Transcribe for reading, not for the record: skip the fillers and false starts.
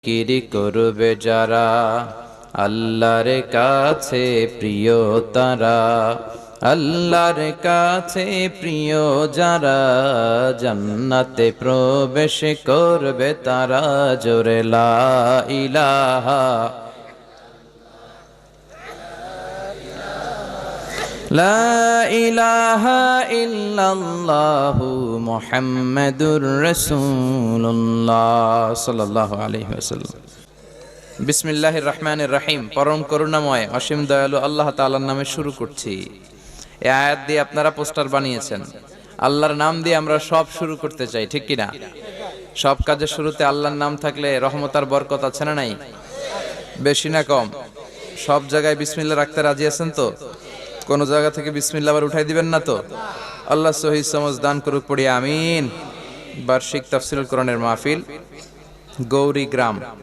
জিকির করবে যারা, আল্লাহর কাছে প্রিয় তারা। আল্লাহর কাছে প্রিয় যারা, জান্নাতে প্রবেশ করবে তারা। জোরে লা ইলাহা, লা ইলাহা ইল্লাল্লাহু মুহাম্মাদুর রাসূলুল্লাহ সাল্লাল্লাহু আলাইহি ওয়াসাল্লাম। বিসমিল্লাহির রহমানির রহিম। পরম করুণাময় অসীম দয়ালু আল্লাহ তাআলার নামে শুরু করছি। এই আয়াত দিয়ে আপনারা পোস্টার বানিয়েছেন। আল্লাহর নাম দিয়ে আমরা সব শুরু করতে চাই, ঠিক কি না? সব কাজের শুরুতে আল্লাহর নাম থাকলে রহমত আর বরকত আছে না নাই? বেশি না কম? সব জায়গায় বিসমিল্লাহ রাখতে রাজি আছেন তো? কোন জায়গা থেকে বিসমিল্লাহ আবার উঠাই দিবেন না তো? আল্লাহ সহিহ সমঝ দান করুক, পড়ি আমিন। বার্ষিক তাফসীরুল কোরআনের মাহফিল, গৌরী গ্রাম।